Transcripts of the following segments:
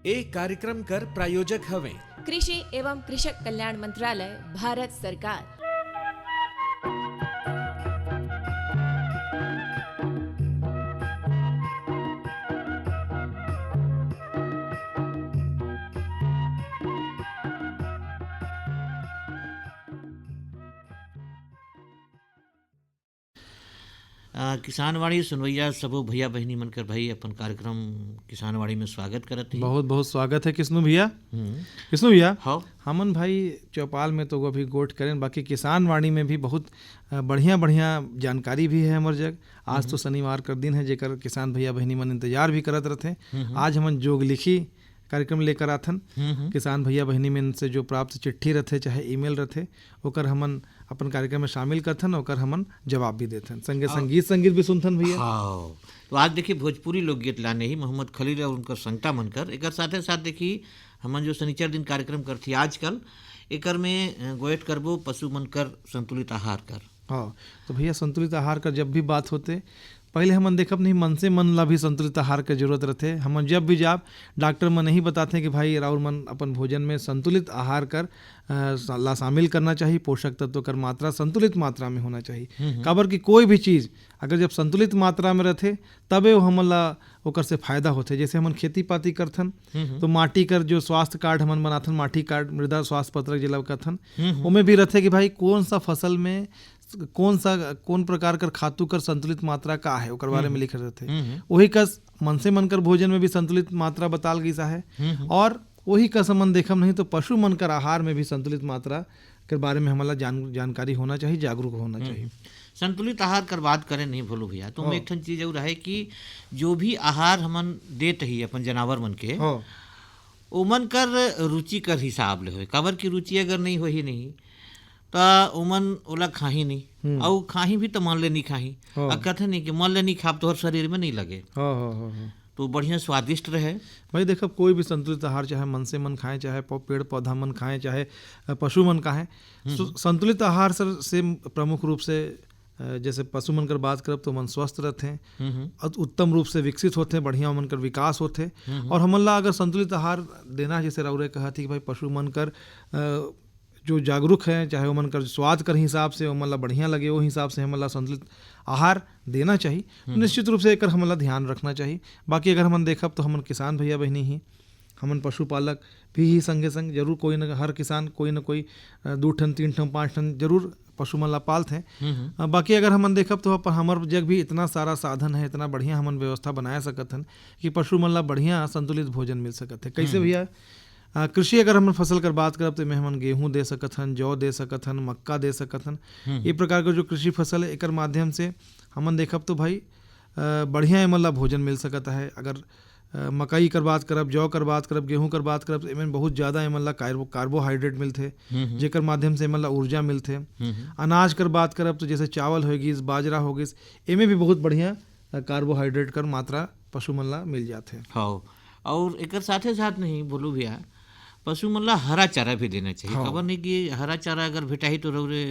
ए कार्यक्रम कर प्रायोजक हवे कृषि एवं कृषक कल्याण मंत्रालय, भारत सरकार। किसानवाड़ी सुनवैया सबो भैया बहनी मनकर भाई अपन कार्यक्रम किसानवाड़ी में स्वागत करत ही। बहुत बहुत स्वागत है किस्नू भैया। किस्नू भैया, हाँ हमन भाई चौपाल में तो अभी गोट करें, बाकी किसानवाड़ी में भी बहुत बढ़िया बढ़िया जानकारी भी है हमार जग। आज तो शनिवार कर दिन है जेकर किसान भैया बहनी मन इंतजार भी करत रहते। आज हमन जोग लिखी कार्यक्रम लेकर आथन। किसान भैया बहनी में से जो प्राप्त चिट्ठी रहते चाहे ईमेल रहते ओकर हमन अपन कार्यक्रम में शामिल करथन, ओकर हमन जवाब भी देथन, संगे संगीत भी सुनथन भैया। हाँ, तो आज देखिए भोजपुरी लोकगीत लाने ही मोहम्मद खलील और उनकर संगता मनकर एक साथे साथ देखी हमन जो शनिचर दिन कार्यक्रम करती आजकल एकर में गोएट करबो पशु मनकर संतुलित आहार कर। हाँ, तो भैया संतुलित आहार का जब भी बात होते पहले हमन देखब नहीं मन से मन ला भी संतुलित आहार के जरूरत रहते। हमन जब भी जाब डॉक्टर मन नहीं बताते कि भाई राउर मन अपन भोजन में संतुलित आहार कर ला शामिल करना चाहिए, पोषक तत्व कर मात्रा संतुलित मात्रा में होना चाहिए। काबर कि कोई भी चीज़ अगर जब संतुलित मात्रा में रहते तबे वो हमन ला ओकर से फायदा होते। जैसे हमन खेती पाती करथन तो माटी कर जो स्वास्थ्य कार्ड हमन बनाथन, माटी कार्ड मृदा स्वास्थ्य पत्रक जिला कथन, उमें भी रहते कि भाई कौन सा फसल में कौन प्रकार कर खातु कर संतुलित मात्रा का है ओकर बारे में लिखे रहते। वही कस मन से मन कर भोजन में भी संतुलित मात्रा बताल गई सा है, और वही कस मन देखम नहीं तो पशु मन कर आहार में भी संतुलित मात्रा के बारे में हमारा जानकारी होना चाहिए, जागरूक होना चाहिए। संतुलित आहार कर बात करें नहीं भूलो भैया, तो एक ठन चीज और है कि जो भी आहार हमन देते ही अपन जानवर मन के ओमन कर रुचि कर हिसाब ले होए। काबर की रुचि अगर नहीं हो ही नहीं तो ओमन ओला खाही नहीं, और खाही भी तो मन ले नहीं खाही। कहते नहीं कि मन ले नहीं खाब तो हर शरीर में नहीं लगे, तो बढ़िया स्वादिष्ट रहे। भाई देखो कोई भी संतुलित आहार चाहे मन से मन खाएं, चाहे पेड़ पौधा मन खाएं, चाहे पशु मन खाएं, संतुलित आहार से प्रमुख रूप से जैसे पशु मन कर बात करब तो मन स्वस्थ रहते हैं, उत्तम रूप से विकसित होते हैं, बढ़िया मन कर विकास होते। और हमन ला अगर संतुलित आहार देना जैसे राउरे कहा थी कि भाई पशु मन कर जो जागरूक है, चाहे ओमन कर स्वाद कर हिसाब से ओमन ला बढ़िया लगे वो हिसाब से हमन ला संतुलित आहार देना चाहिए। निश्चित रूप से एक हमन ला ध्यान रखना चाहिए। बाकी अगर हमन देखब तो हमन किसान भैया बहनी ही, हमन पशुपालक भी ही संगे संग जरूर कोई न हर किसान कोई न कोई 2 ठन 3 ठन 5 ठन जरूर पशु मन ला पालते हैं। बाकी अगर हमन देखब तो हमर जग भी इतना सारा साधन है, इतना बढ़िया हमन व्यवस्था बनाया सकत हन कि पशु मन ला बढ़िया संतुलित भोजन मिल सकत है। कैसे भैया, कृषि अगर हम फसल कर बात करब तो में हमन गेहूँ दे सकत हन, जौ दे सकत हन, मक्का दे सकत हन। ये प्रकार का जो कृषि फसल है एकर माध्यम से हमन देखब तो भाई बढ़िया एमन ला भोजन मिल सकता है। अगर मकई कर बात करब, जौ कर बात करब, गेहूँ कर बात करब तो एमन बहुत ज़्यादा एमन ला कार्बोहाइड्रेट मिलते, जेकर माध्यम से एमन ला ऊर्जा मिलते। अनाज कर बात करब तो जैसे चावल हो गिस, बाजरा हो गिस, एमें भी बहुत बढ़िया कार्बोहाइड्रेट कर मात्रा पशु मन ला मिल जाते। हाँ, और एक साथे साथ नहीं बोलूँ भैया पशु मन ला हरा चारा भी देना चाहिए। खबर नहीं कि हरा चारा अगर भेटा ही तो रौरे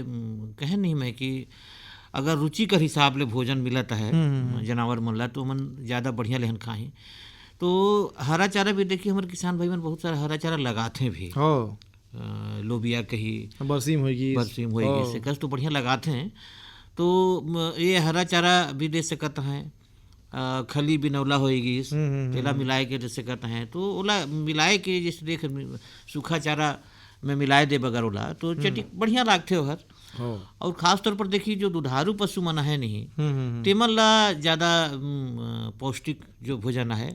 कहे नहीं मैं कि अगर रुचि कर हिसाब ले भोजन मिलता है जानवर मन ला तो मन ज़्यादा बढ़िया लेहन खाही। तो हरा चारा भी देखिए हमारे किसान भाई मन बहुत सारा हरा चारा लगाते भी, लोबिया कही बरसीम होगी से कस तो बढ़िया लगाते हैं। तो ये हरा चारा भी दे सकते हैं, खली बिनौला होएगी तेला मिलाए के जैसे कहते हैं, तो ओला मिलाए के जैसे देख सूखा चारा में मिलाए दे बगर ओला तो चटी बढ़िया लागते हो हर। और खास तौर पर देखिए जो दुधारू पशु मन है नहीं तेमन ला ज्यादा पौष्टिक जो भोजन है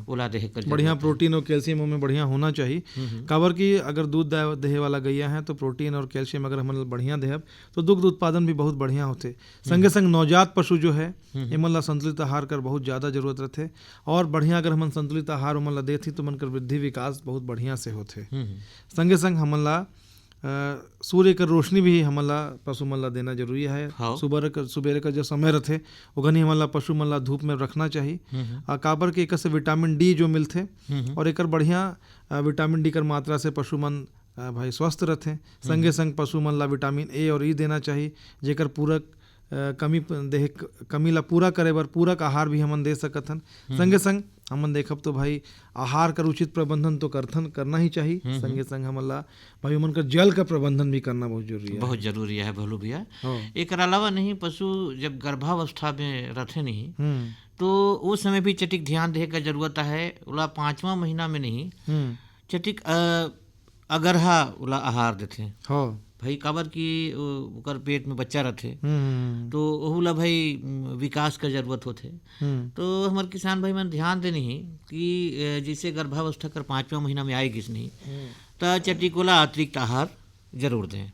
ओला देह कर बढ़िया प्रोटीन और कैल्शियम में बढ़िया होना चाहिए। काबर की अगर दूध देहे वाला गैया है तो प्रोटीन और कैल्शियम अगर हम बढ़िया देहब तो दुग्ध उत्पादन भी बहुत बढ़िया होते। संगे संग नवजात पशु जो है एमन ला संतुलित आहार कर बहुत ज़्यादा जरूरत रहते, और बढ़िया अगर हम संतुलित आहार उमन ला देती तो मन कर वृद्धि विकास बहुत बढ़िया से होते। संगे संग हमन ला सूर्य कर रोशनी भी हमला पशु मन ला देना जरूरी है। हाँ। सुबेरे का जो समय रथे ओघनी हमला पशु मन ला धूप में रखना चाहिए। काबर के एकर से विटामिन डी जो मिलथे और एकर बढ़िया विटामिन डी कर मात्रा से पशु मन भाई स्वस्थ रहते। संगे संग पशु मन ला विटामिन ए और ई देना चाहिए, जेकर पूरक कमी ला पूरा करे बर पूरक आहार भी हमन दे सकथन। संगे संग हमन देखब तो भाई आहार कर उचित प्रबंधन तो करना ही चाहिए। संगे संग हमन ला भाई उमन का जल का प्रबंधन भी करना बहुत जरूरी है। बहुत जरूरी है भलू भैया। हाँ। एक अलावा नहीं, पशु जब गर्भावस्था में रहते नहीं तो उस समय भी चटिक ध्यान देने का जरूरत है। उला 5वां महीना में नहीं चटिक अगरहा उला आहार देते। हाँ भाई काबर की ओकर पेट में बच्चा रहते तो ओहुला भाई विकास का जरूरत होते। तो हमार किसान भाई मन ध्यान देनी ही कि जैसे गर्भावस्था कर 5वां महीना में आएगी नहीं तो चटिकोला अतिरिक्त आहार जरूर दें।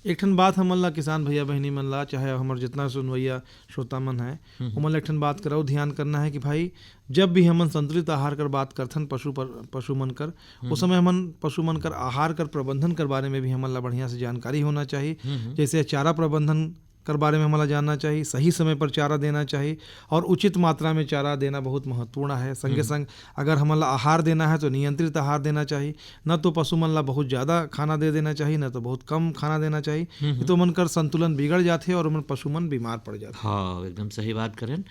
एक ठन बात हमन ला किसान भैया बहनी मन ला चाहे हमार जितना सुनवैया श्रोता मन है उमन ला एक ठन बात कराओ ध्यान करना है कि भाई जब भी हमन संतुलित आहार कर बात करथन पशु मन कर उस समय हमन पशु मन कर आहार कर प्रबंधन कर बारे में भी हमन ला बढ़िया से जानकारी होना चाहिए। जैसे चारा प्रबंधन कर बारे में हमारा जानना चाहिए, सही समय पर चारा देना चाहिए और उचित मात्रा में चारा देना बहुत महत्वपूर्ण है। संगे संग अगर हमारा आहार देना है तो नियंत्रित आहार देना चाहिए, न तो पशु मन ला बहुत ज़्यादा खाना दे देना चाहिए न तो बहुत कम खाना देना चाहिए। तो मन कर संतुलन बिगड़ जाते और मन पशु मन बीमार पड़ जाते। हाँ एकदम सही बात करें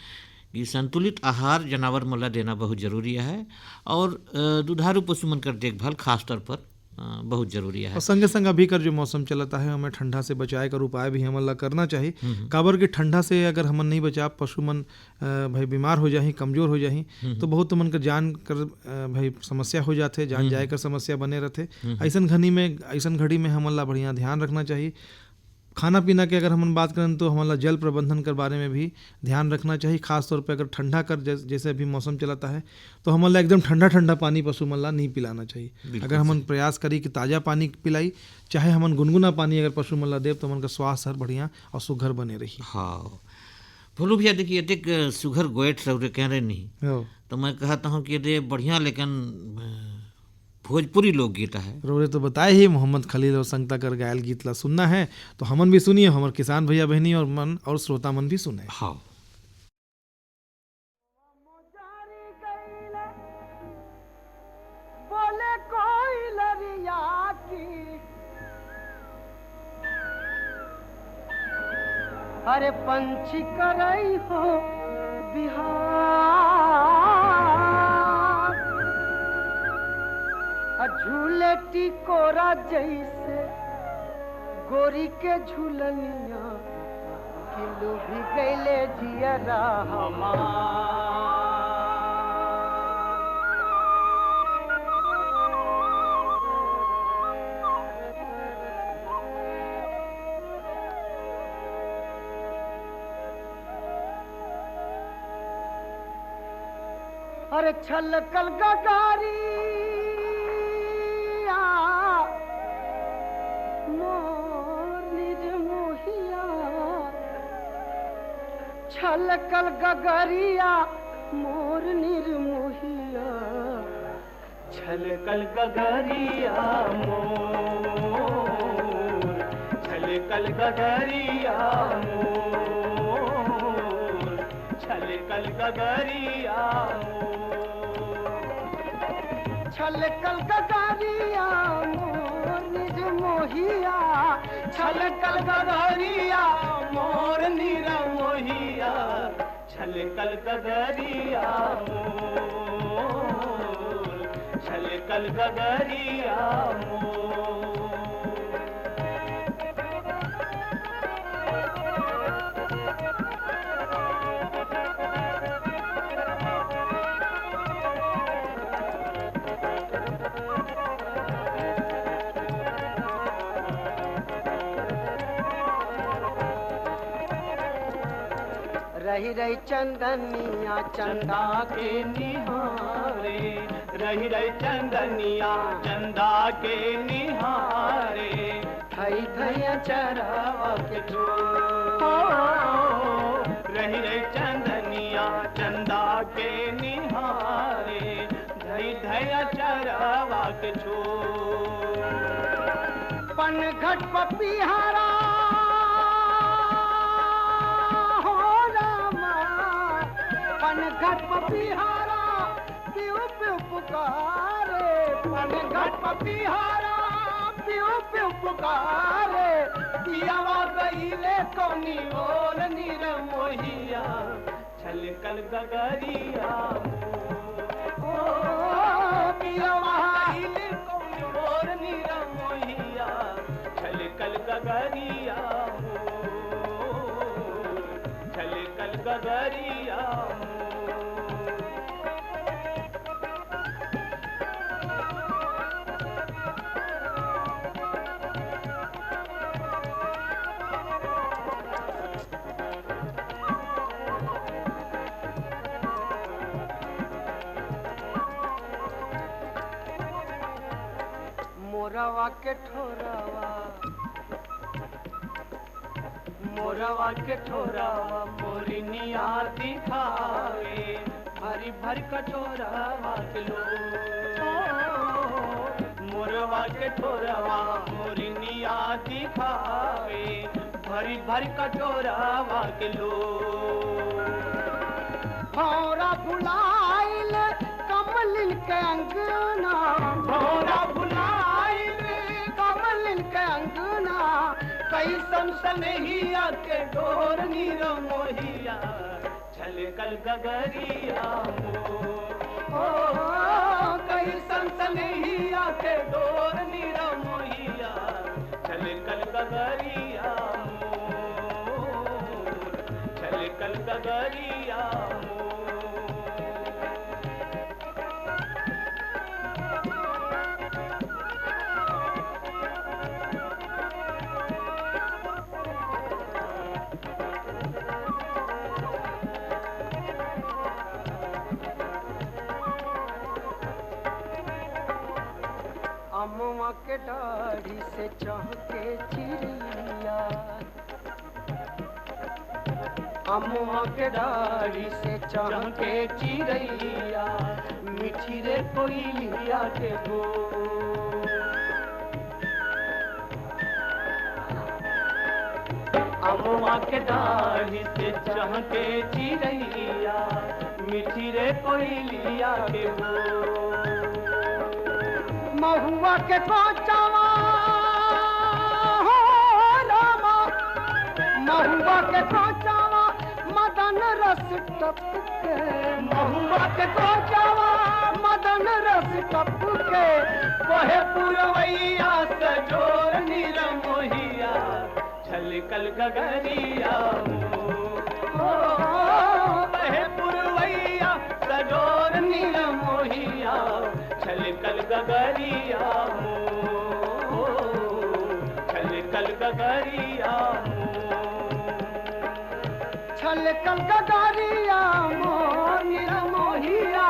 कि संतुलित आहार जानवर मन ला देना बहुत जरूरी है और दुधारू पशु मन कर देखभाल खास तौर पर बहुत जरूरी है। और संगे संग अभी कर जो मौसम चलता है हमें ठंडा से बचाए कर उपाय भी हमन ला करना चाहिए। काबर के ठंडा से अगर हमन नहीं बचा पशु मन भाई बीमार हो जाही, कमजोर हो जाही तो बहुत मन कर जान कर भाई समस्या हो जाते, जान जाए कर समस्या बने रहते। ऐसन घड़ी में हमन ला बढ़िया ध्यान रखना चाहिए। खाना पीना के अगर हम बात करें तो हमारा जल प्रबंधन के बारे में भी ध्यान रखना चाहिए। खास तौर पे अगर ठंडा कर जैसे अभी मौसम चलाता है तो हमारा एकदम ठंडा ठंडा पानी पशु मन ला नहीं पिलाना चाहिए। अगर हम प्रयास करी कि ताज़ा पानी पिलाई, चाहे हम गुनगुना पानी अगर पशु मन ला देव तो मन का स्वास्थ्य बढ़िया और सुघर बने रही। हाँ भोलू भैया देखिए देख सुघर गोएठ रहे कह रहे नहीं तो मैं कहता हूँ कि ये बढ़िया लेकिन भोजपुरी लोकगीत है। रोरे तो बताए ही मोहम्मद खलील और संगता कर गायल गीत ला सुनना है तो हमन भी सुनिए, हमारे किसान भैया बहनी और मन और श्रोता मन भी सुने। हाँ बोले कोई लरिया की अरे पंछी करई हो बिहार झूले टिकोरा जैसे गोरी के झूलनिया किलो भी गैले जियरा हमार। अरे छलकल गगारी छलकल गगरिया मोर निर्मोहिया छलकल गगरिया मोर छलकल गगरिया मोर छलकल गगरिया छलकल गगरिया मोर निर्मोहिया छलकल गगरिया मोर निर्मोहिया छलकल गगरिया मोर छलकल गगरिया मोर। रही रही चंदनिया चंदा के निहारे रही रही चंदनिया चंदा के निहारे थई थई चरावा के रही रही चंदनिया चंदा के निहारे धई धई चरावा के पनघट पपीहारा हो रामा, पनघट पपीहारा पियो पियो पुकारे, पनघट पपीहारा पियो पियो पुकारे, पियावा गईले कोनी ओर नीर मोहिया, छलकल गगरिया ओ पियावा गईले कोनी ओर नीर मोहिया, छलकल गगरिया छलकल गगरिया। मोरवा के ठोरवा, मोरवा के ठोरवा मोरनिया दिखावे, भरी भरी कटोरवा किलो, मोरवा के ठोरवा मोरनिया दिखावे, भरी भरी कटोरवा किलो। भौरा भुलाइल कमलिन के अंगना, भौरा भुलाइल कमलिन के अंगना, कैसन सनहिया के डोर नीर मोहिया, छलकल गगरिया ओ कैसन सनहिया के डोर नीर मोहिया, छलकल गगरिया छलकल गगरिया। अम्मा के दाढ़ी से चहके चिड़िया, अम्मा के दाढ़ी से चहके चिड़िया, मीठी रे कोयलिया के गो, अम्मा के दाढ़ी से चहके चिड़िया, मीठी रे कोयलिया के गो। महुआ के कोचावा हो रामा, महुआ के कोचावा मदन रस टपके, महुआ के कोचावा मदन रस टपके, वहे पुरवैया सजोर नीर मोहिया, छलकल गगरिया ओ वहे पुरवैया सजोर नीर मोहिया, छलकल गगरिया छलकल गगरिया छलकल गगरिया मोर नीर मोहिया,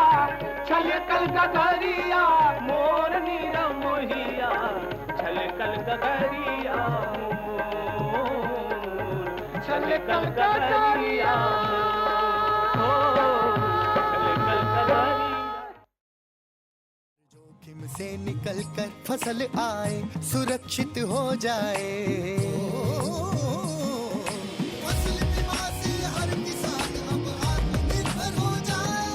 छलकल गगरिया मोर नीर मोहिया, छलकल गगरिया छलकल गगरिया छलकल गगरिया। जोखिम से निकल कर फसल आए, सुरक्षित हो जाए, फसल बीमा से हर किसान अब आत्मनिर्भर हो जाए।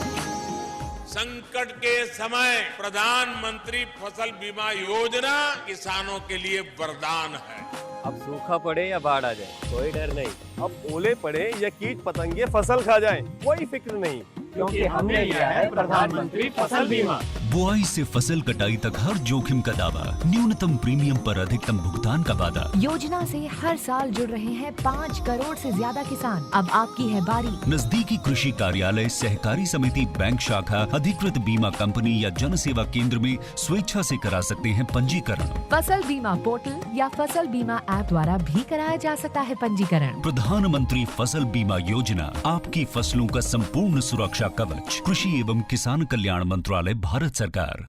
संकट के समय प्रधानमंत्री फसल बीमा योजना किसानों के लिए वरदान है। अब सूखा पड़े या बाढ़ आ जाए कोई डर नहीं, अब ओले पड़े या कीट पतंगे फसल खा जाए कोई फिक्र नहीं, क्योंकि हमने लिया है प्रधानमंत्री फसल बीमा। बुआई से फसल कटाई तक हर जोखिम का दावा, न्यूनतम प्रीमियम पर अधिकतम भुगतान का वादा। योजना से हर साल जुड़ रहे हैं 5 करोड़ से ज्यादा किसान। अब आपकी है बारी। नजदीकी कृषि कार्यालय, सहकारी समिति, बैंक शाखा, अधिकृत बीमा कंपनी या जन सेवा केंद्र में स्वेच्छा से करा सकते हैं पंजीकरण। फसल बीमा पोर्टल या फसल बीमा ऐप द्वारा भी कराया जा सकता है पंजीकरण। प्रधानमंत्री फसल बीमा योजना, आपकी फसलों का संपूर्ण सुरक्षा कवच। कृषि एवं किसान कल्याण मंत्रालय, भारत सरकार।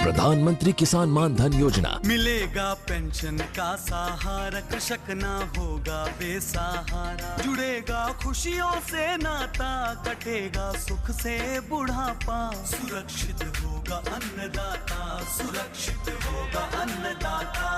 प्रधानमंत्री किसान मान धन योजना। मिलेगा पेंशन का सहारा, कृषक ना होगा बेसहारा। जुड़ेगा खुशियों से नाता, कटेगा सुख से बुढ़ापा। सुरक्षित होगा अन्नदाता, सुरक्षित होगा अन्नदाता।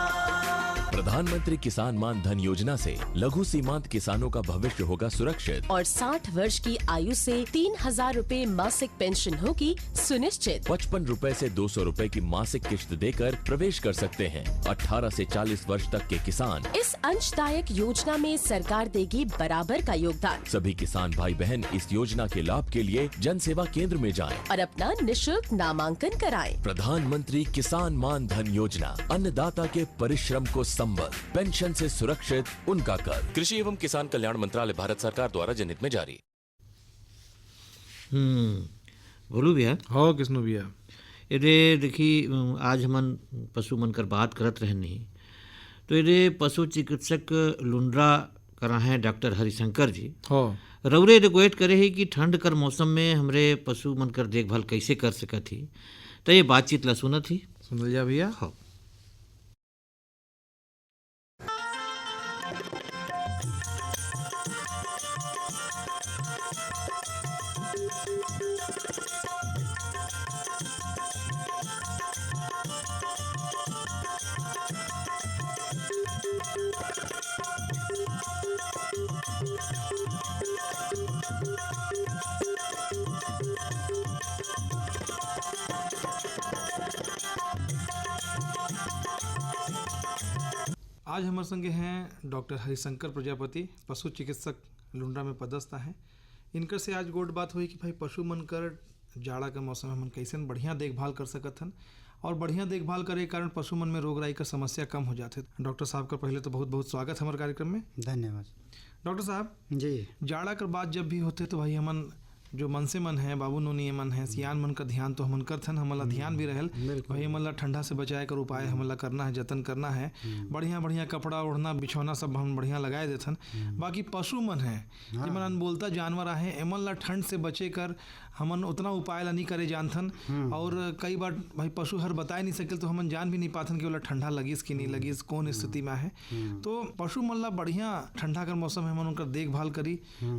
प्रधानमंत्री किसान मान धन योजना से लघु सीमांत किसानों का भविष्य होगा सुरक्षित। और 60 वर्ष की आयु से 3,000 रूपए मासिक पेंशन होगी सुनिश्चित। 55 रूपए से 200 रूपए की मासिक किश्त देकर प्रवेश कर सकते हैं। 18 से 40 वर्ष तक के किसान इस अंशदायक योजना में सरकार देगी बराबर का योगदान। सभी किसान भाई बहन इस योजना के लाभ के लिए जन सेवा केंद्र में जाएं। और अपना निशुल्क नामांकन कराएं। प्रधानमंत्री किसान मान धन योजना, अन्नदाता के परिश्रम को संबल, पेंशन से सुरक्षित उनका कर। कृषि एवं किसान कल्याण मंत्रालय, भारत सरकार द्वारा जनहित में जारी। बोलू भैया। हाँ किसनु भैया। ये देखी आज हमन पशु मन कर बात करत रहनी, तो ये पशु चिकित्सक लुंड्रा करा हैं डॉक्टर हरिशंकर जी। हाँ रउरे रिक्वेस्ट करे है कि ठंड कर मौसम में हमरे पशु मन कर देखभाल कैसे कर सकत ही, तो ये बातचीत ला सुनत ही। सुन लिया भैया। हाँ। आज हमारे संगे हैं डॉक्टर हरिशंकर प्रजापति, पशु चिकित्सक लुंड्रा में पदस्थ हैं। इनकर से आज गोट बात हुई कि भाई पशु मन कर जाड़ा के मौसम में हम कैसे बढ़िया देखभाल कर सकत हन, और बढ़िया देखभाल करे के कारण पशु मन में रोग राई का समस्या कम हो जाते। डॉक्टर साहब का पहले तो बहुत बहुत स्वागत हमारे कार्यक्रम में। धन्यवाद। डॉक्टर साहब जी, जाड़ा कर बाद जब भी होते तो भाई हमन जो मनसे मन है, बाबू नोनी मन है, सियान मन का ध्यान तो हमन करथन, हमला ध्यान भी रहल भाई हमला ठंडा से बचाए कर उपाय हमला करना है, जतन करना है। बढ़िया बढ़िया कपड़ा ओढ़ना बिछौना सब हम बढ़िया लगाए देथन। बाकी पशु मन है जिमन अनबोलता जानवर आहे, एमन ला ठंड से बचे कर हमन उतना उपाय ला नहीं करे जानथन। और कई बार भाई पशु हर बताए नहीं सके तो हमन जान भी नहीं पाथन कि ओला ठंडा लगिस कि नहीं लगिस, कौन स्थिति में है। तो पशु मन ला बढ़िया ठंडा कर मौसम में हमन उनकर देखभाल करी,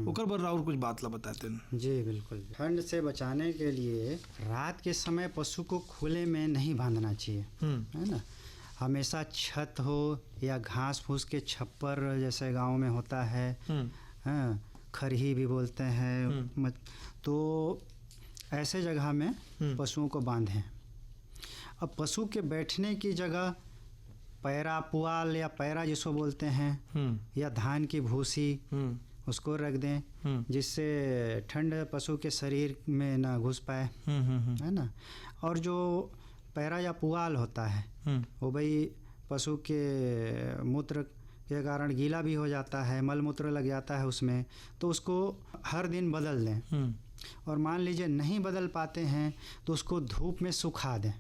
ओकर बर और कुछ बात ला बताते हैं। जी बिल्कुल। ठंड से बचाने के लिए रात के समय पशु को खुले में नहीं बांधना चाहिए, है ना। हमेशा छत हो या घास फूस के छप्पर जैसे गांव में होता है, खरही भी बोलते हैं, तो ऐसे जगह में पशुओं को बांधें। अब पशु के बैठने की जगह पैरा, पुआल या पैरा जिसको बोलते हैं, या धान की भूसी उसको रख दें, जिससे ठंड पशु के शरीर में ना घुस पाए, है ना। और जो पैरा या पुआल होता है वो भाई पशु के मूत्र के कारण गीला भी हो जाता है, मल मूत्र लग जाता है उसमें, तो उसको हर दिन बदल दें। और मान लीजिए नहीं बदल पाते हैं तो उसको धूप में सुखा दें,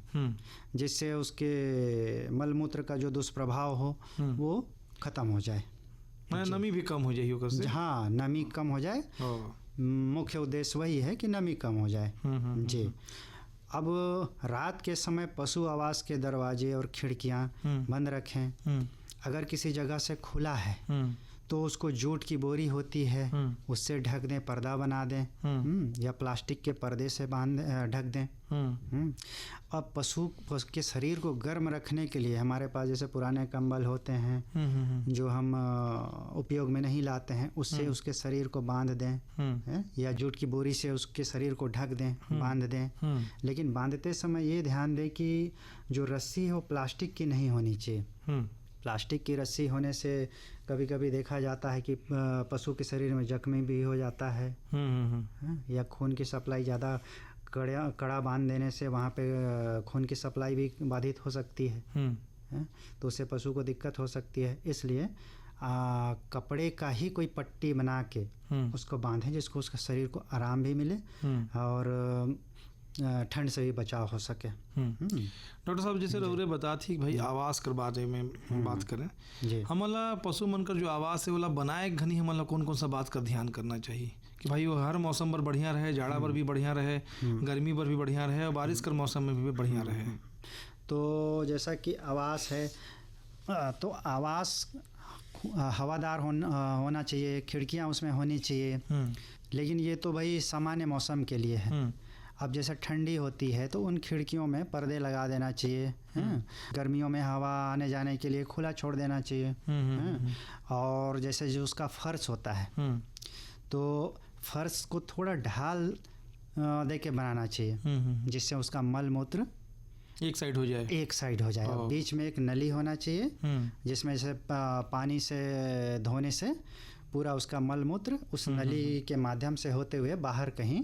जिससे उसके मल मूत्र का जो दुष्प्रभाव हो वो खत्म हो जाए, नमी भी कम हो जाए होकर से। हाँ, नमी कम हो जाए, मुख्य उद्देश्य वही है कि नमी कम हो जाए। जी। अब रात के समय पशु आवास के दरवाजे और खिड़कियां बंद रखें। अगर किसी जगह से खुला है तो उसको जूट की बोरी होती है उससे ढक दें, पर्दा बना दें, या प्लास्टिक के पर्दे से ढक दें। अब पशु के शरीर को गर्म रखने के लिए हमारे पास जैसे पुराने कंबल होते हैं जो हम उपयोग में नहीं लाते हैं, उससे उसके शरीर को बांध दें, या जूट की बोरी से उसके शरीर को ढक दें, बांध दें। लेकिन बांधते समय ये ध्यान दें कि जो रस्सी हो प्लास्टिक की नहीं होनी चाहिए। प्लास्टिक की रस्सी होने से कभी कभी देखा जाता है कि पशु के शरीर में जख्मी भी हो जाता है, या खून की सप्लाई ज़्यादा कड़ा बांध देने से वहाँ पे खून की सप्लाई भी बाधित हो सकती है, तो उससे पशु को दिक्कत हो सकती है। इसलिए कपड़े का ही कोई पट्टी बना के उसको बांधें, जिसको उसका शरीर को आराम भी मिले और ठंड से भी बचाव हो सके। डॉक्टर साहब जैसे रउरे बता थी भाई आवास कर बारे में बात करें, हमला पशु मन कर जो आवास है वाला बनाए घनी हमला कौन कौन सा बात का ध्यान करना चाहिए कि भाई वो हर मौसम पर बढ़िया रहे, जाड़ा पर भी बढ़िया रहे, गर्मी पर भी बढ़िया रहे और बारिश कर मौसम में भी बढ़िया रहे। तो जैसा कि आवास है, तो आवास हवादार होना चाहिए, खिड़कियां उसमें होनी चाहिए। लेकिन ये तो भाई सामान्य मौसम के लिए है। अब जैसे ठंडी होती है तो उन खिड़कियों में पर्दे लगा देना चाहिए। गर्मियों में हवा आने जाने के लिए खुला छोड़ देना चाहिए। और जैसे जो उसका फर्श होता है तो फर्श को थोड़ा ढाल दे के बनाना चाहिए, जिससे उसका मल मूत्र एक साइड हो जाए। बीच में एक नली होना चाहिए जिसमें से पानी से धोने से पूरा उसका मल मूत्र उस नली के माध्यम से होते हुए बाहर कहीं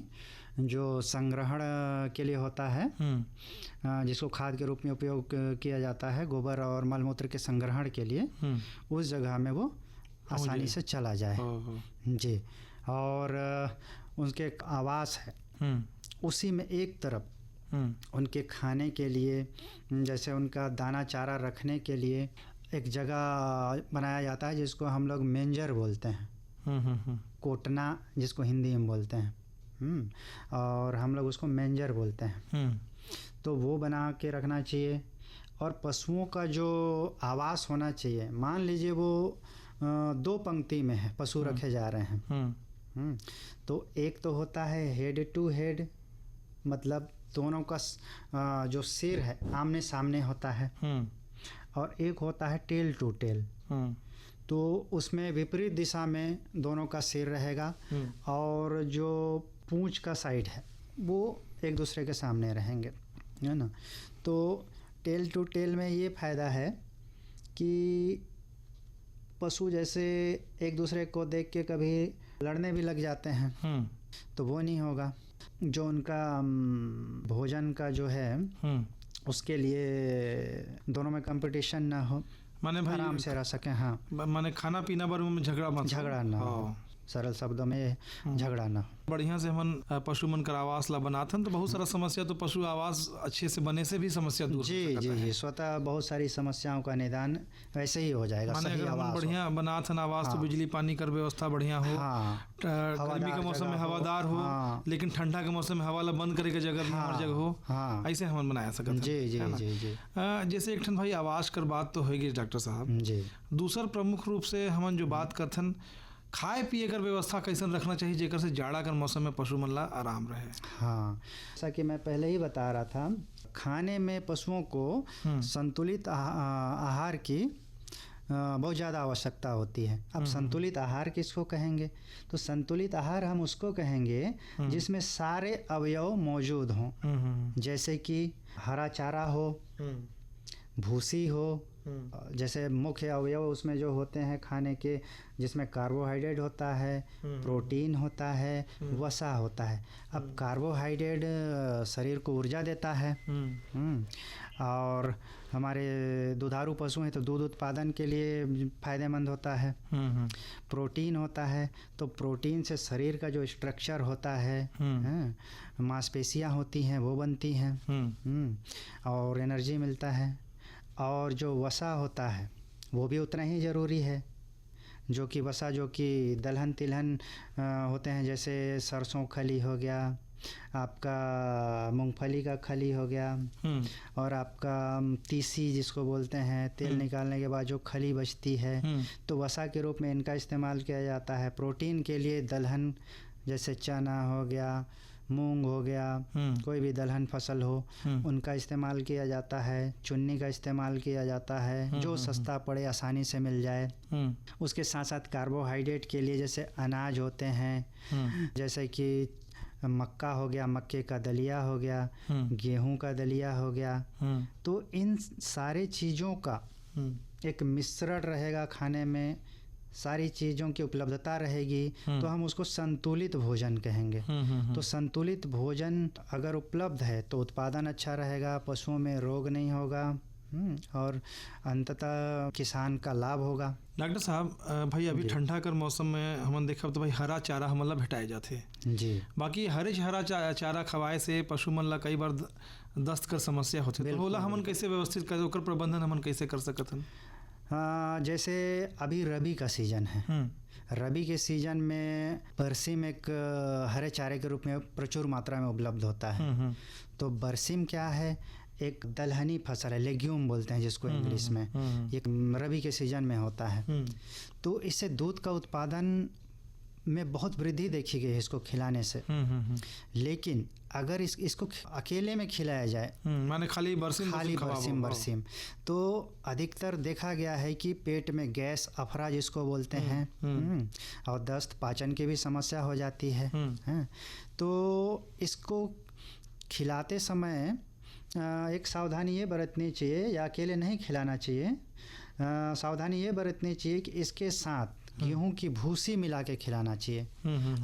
जो संग्रहण के लिए होता है, जिसको खाद के रूप में उपयोग किया जाता है, गोबर और मल मूत्र के संग्रहण के लिए, उस जगह में वो आसानी से चला जाए जी। और उनके आवास है उसी में एक तरफ उनके खाने के लिए, जैसे उनका दाना चारा रखने के लिए एक जगह बनाया जाता है जिसको हम लोग मेंजर बोलते हैं, कोटना जिसको हिंदी में बोलते हैं, और हम लोग उसको मेंजर बोलते हैं। तो वो बना के रखना चाहिए। और पशुओं का जो आवास होना चाहिए, मान लीजिए वो 2 पंक्ति में है, पशु रखे जा रहे हैं, तो एक तो होता है हेड टू हेड, मतलब दोनों का जो सिर है आमने सामने होता है, और एक होता है टेल टू टेल, तो उसमें विपरीत दिशा में दोनों का सिर रहेगा, और जो पूंछ का साइड है वो एक दूसरे के सामने रहेंगे, है ना। तो टेल टू टेल में ये फ़ायदा है कि पशु जैसे एक दूसरे को देख के कभी लड़ने भी लग जाते हैं, तो वो नहीं होगा। जो उनका भोजन का जो है उसके लिए दोनों में कंपटीशन ना हो, माने भाई आराम से रह सके। हाँ, माने खाना पीना बारे में झगड़ा ना हो, सरल शब्दों में झगड़ा ना। बढ़िया से हमन पशु मन कर आवास ला बनाथन तो बहुत सारा समस्या, तो पशु आवास अच्छे से बने से भी समस्या दूर जी स्वतः बहुत सारी समस्याओं का निदान वैसे ही हो जाएगा। सही आवास बढ़िया बनाथन आवास, तो बिजली पानी कर व्यवस्था बढ़िया हो, गर्मी के मौसम में हवादार हो, लेकिन ठंडा के मौसम में हवा ला बंद करे के जगह हर जगह हो, ऐसे हमन बनाया सकते। जी। जैसे एक ठन भाई आवास कर बात तो होगी डॉक्टर साहब जी, दूसर प्रमुख रूप से हमन जो बात करथन खाए पिए कर व्यवस्था कैसन रखना चाहिए जेकर से जाड़ा कर मौसम में पशु मन ला आराम रहे। हाँ, जैसा कि मैं पहले ही बता रहा था, खाने में पशुओं को संतुलित आहार की बहुत ज़्यादा आवश्यकता होती है। अब संतुलित आहार किसको कहेंगे? तो संतुलित आहार हम उसको कहेंगे जिसमें सारे अवयव मौजूद हों, जैसे कि हरा चारा हो, भूसी हो, जैसे मुख्य अवयव उसमें जो होते हैं खाने के, जिसमें कार्बोहाइड्रेट होता है, प्रोटीन होता है, वसा होता है। अब कार्बोहाइड्रेट शरीर को ऊर्जा देता है, और हमारे दुधारू पशु हैं तो दूध उत्पादन के लिए फायदेमंद होता है। प्रोटीन होता है तो प्रोटीन से शरीर का जो स्ट्रक्चर होता है, मांसपेशियां होती हैं वो बनती हैं, और एनर्जी मिलता है। और जो वसा होता है वो भी उतना ही ज़रूरी है, जो कि वसा जो कि दलहन तिलहन होते हैं, जैसे सरसों खली हो गया, आपका मूंगफली का खली हो गया, और आपका तीसी जिसको बोलते हैं, तेल निकालने के बाद जो खली बचती है, तो वसा के रूप में इनका इस्तेमाल किया जाता है। प्रोटीन के लिए दलहन जैसे चना हो गया, मूंग हो गया, कोई भी दलहन फसल हो, उनका इस्तेमाल किया जाता है। चुन्नी का इस्तेमाल किया जाता है, जो सस्ता पड़े, आसानी से मिल जाए। उसके साथ साथ कार्बोहाइड्रेट के लिए जैसे अनाज होते हैं, जैसे कि मक्का हो गया, मक्के का दलिया हो गया, गेहूं का दलिया हो गया, तो इन सारे चीज़ों का एक मिश्रण रहेगा खाने में, सारी चीज़ों की उपलब्धता रहेगी, तो हम उसको संतुलित भोजन कहेंगे। तो संतुलित भोजन अगर उपलब्ध है तो उत्पादन अच्छा रहेगा, पशुओं में रोग नहीं होगा, और अंततः किसान का लाभ होगा। डॉक्टर साहब भाई अभी ठंडा कर मौसम में हमन देखब तो भाई हरा चारा हमन ला भेटाए जाते जी। बाकी हरा चारा खवाए से पशु मन ला कई बार दस्त कर समस्या होते, तो ओला हमन कैसे व्यवस्थित कर, ओकर प्रबंधन हमन कैसे कर सकत हन? जैसे अभी रबी का सीज़न है, रबी के सीज़न में बरसीम एक हरे चारे के रूप में प्रचुर मात्रा में उपलब्ध होता है। तो बरसीम क्या है? एक दलहनी फसल है, लेग्यूम बोलते हैं जिसको इंग्लिश में, ये रबी के सीजन में होता है। तो इससे दूध का उत्पादन में बहुत वृद्धि देखी गई है इसको खिलाने से। लेकिन अगर इसको अकेले में खिलाया जाए, माने खाली बरसिम, तो अधिकतर देखा गया है कि पेट में गैस, अफरा जिसको बोलते हैं, और दस्त, पाचन की भी समस्या हो जाती है। तो इसको खिलाते समय एक सावधानी ये बरतनी चाहिए, या अकेले नहीं खिलाना चाहिए, सावधानी ये बरतनी चाहिए कि इसके साथ गेहूं की भूसी मिला के खिलाना चाहिए।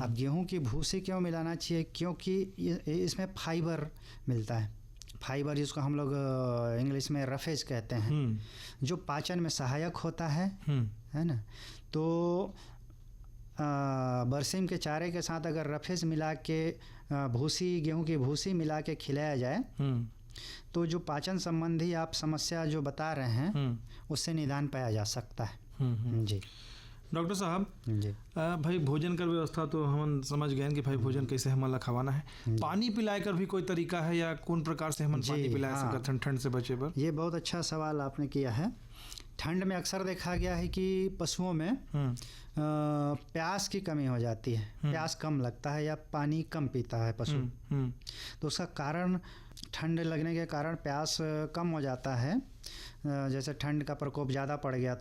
अब गेहूं की भूसी क्यों मिलाना चाहिए? क्योंकि इसमें फाइबर मिलता है, फाइबर जिसको हम लोग इंग्लिश में रफेज कहते हैं, जो पाचन में सहायक होता है ना। तो बरसीम के चारे के साथ अगर रफेज मिला के भूसी, गेहूं की भूसी मिला के खिलाया जाए, तो जो पाचन संबंधी आप समस्या जो बता रहे हैं उससे निदान पाया जा सकता है। जी डॉक्टर साहब जी, भाई भोजन कर व्यवस्था तो हम समझ गए कि भाई भोजन कैसे हमारा खवाना है, पानी पिलाए कर भी कोई तरीका है, या कौन प्रकार से हम पानी पिलाए सकते ठंड से बचे पर? ये बहुत अच्छा सवाल आपने किया है। ठंड में अक्सर देखा गया है कि पशुओं में प्यास की कमी हो जाती है, प्यास कम लगता है या पानी कम पीता है पशु। तो उसका कारण, ठंड लगने के कारण प्यास कम हो जाता है, जैसे ठंड का प्रकोप ज़्यादा पड़ गया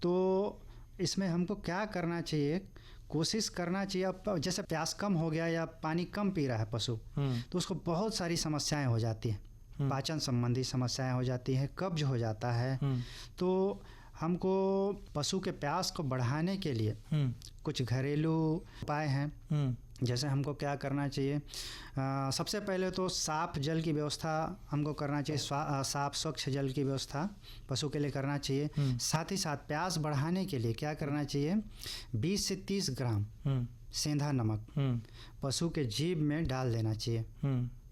तो इसमें हमको क्या करना चाहिए? कोशिश करना चाहिए, अब जैसे प्यास कम हो गया या पानी कम पी रहा है पशु, तो उसको बहुत सारी समस्याएं हो जाती हैं, पाचन संबंधी समस्याएं हो जाती हैं, कब्ज हो जाता है। तो हमको पशु के प्यास को बढ़ाने के लिए कुछ घरेलू उपाय हैं। जैसे हमको क्या करना चाहिए? सबसे पहले तो साफ जल की व्यवस्था हमको करना चाहिए, साफ स्वच्छ जल की व्यवस्था पशु के लिए करना चाहिए। साथ ही साथ प्यास बढ़ाने के लिए क्या करना चाहिए? 20 से 30 ग्राम सेंधा नमक पशु के जीभ में डाल देना चाहिए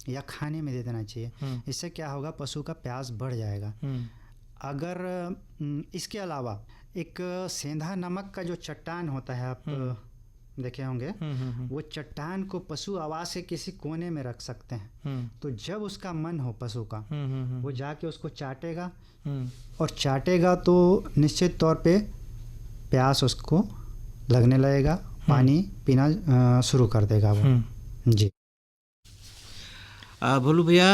या खाने में दे देना चाहिए। इससे क्या होगा? पशु का प्यास बढ़ जाएगा। अगर इसके अलावा एक सेंधा नमक का जो चट्टान होता है, आप देखे होंगे, वो चट्टान को पशु आवास के किसी कोने में रख सकते हैं। तो जब उसका मन हो पशु का, वो जाके उसको चाटेगा, और चाटेगा तो निश्चित तौर पे प्यास उसको लगने लगेगा, पानी पीना शुरू कर देगा वो। जी भोलू भैया,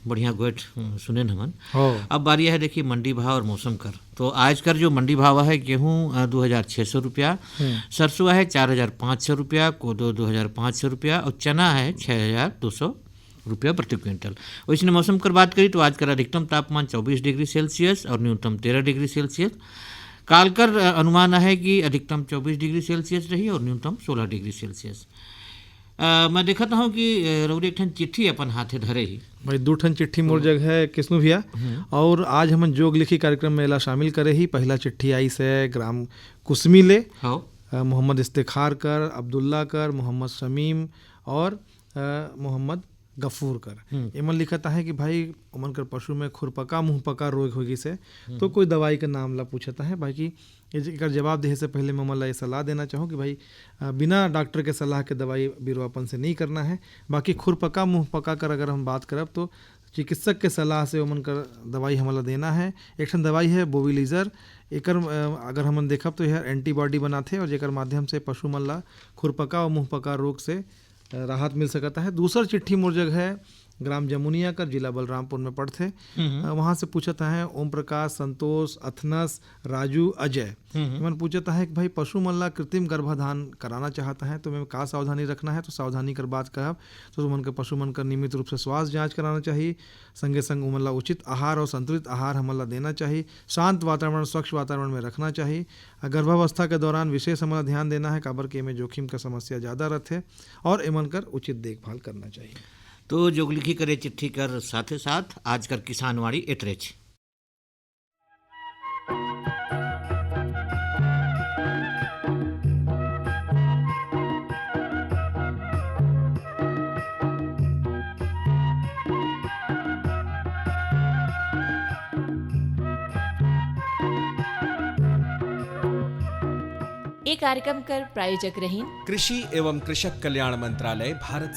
बढ़िया गोट सुने नमन। अब बारी है देखिए मंडी भाव और मौसम कर। तो आज कर जो मंडी भाव है, गेहूँ 2600 रुपया, सरसों है 4500 रुपया, कोदो 2500 रुपया, और चना है 6200 रुपया प्रति क्विंटल। और इसने मौसम कर बात करी तो आज का अधिकतम तापमान 24 डिग्री सेल्सियस और न्यूनतम 13 डिग्री सेल्सियस। कालकर अनुमान है कि अधिकतम 24 डिग्री सेल्सियस रही और न्यूनतम 16 डिग्री सेल्सियस। मैं देखता हूँ कि रउरी एक ठन चिट्ठी अपन हाथे धरे ही भाई, 2 ठन चिट्ठी मोर जग है किस्नु भैया, और आज हम जोग लिखी कार्यक्रम में एला शामिल करे ही। पहला चिट्ठी आई से ग्राम कुसमी ले, मोहम्मद इस्तेखार कर, अब्दुल्ला कर, मोहम्मद शमीम और मोहम्मद गफूर कर। एमन लिखता है कि भाई उमन कर पशु में खुरपका मुँहपका रोग होगी से, तो कोई दवाई का नाम ला पूछता है। बाकी इसका जवाब देने से पहले मैं मला ये सलाह देना चाहूँ कि भाई बिना डॉक्टर के सलाह के दवाई बिरुआपन से नहीं करना है। बाकी खुरपका मुँहपका कर अगर हम बात करब तो चिकित्सक के सलाह से उमन कर दवाई हमला देना है। एक ठन दवाई है बोविलीजर, एकर अगर हम देखब तो यह एंटीबॉडी बनाते और जेकर माध्यम से पशु मन ला खुरपका और मुँहपका रोग से राहत मिल सकता है। दूसरा चिट्ठी मोर जग है ग्राम जमुनिया कर, जिला बलरामपुर में पढ़ते, वहाँ से पूछता है ओम प्रकाश, संतोष, अथनस, राजू, अजय। मन पूछता है कि भाई पशु मन ला कृत्रिम गर्भाधान कराना चाहता है तो मैं का सावधानी रखना है? तो सावधानी कर बात कहब तो मन के पशु मन का नियमित रूप से स्वास्थ्य जांच कराना चाहिए। संगे संग उमन ला उचित आहार और संतुलित आहार हमन ला देना चाहिए। शांत वातावरण, स्वच्छ वातावरण में रखना चाहिए। गर्भावस्था के दौरान विशेष हमन ला ध्यान देना है, काबर के में जोखिम का समस्या ज़्यादा रहते और एमन कर उचित देखभाल करना चाहिए। तो जोग लिखी करे चिट्ठी कर साथे साथ आज कर किसानवाड़ी एतरेच। ये कार्यक्रम कर प्रायोजक रही कृषि एवं कृषक कल्याण मंत्रालय, भारत।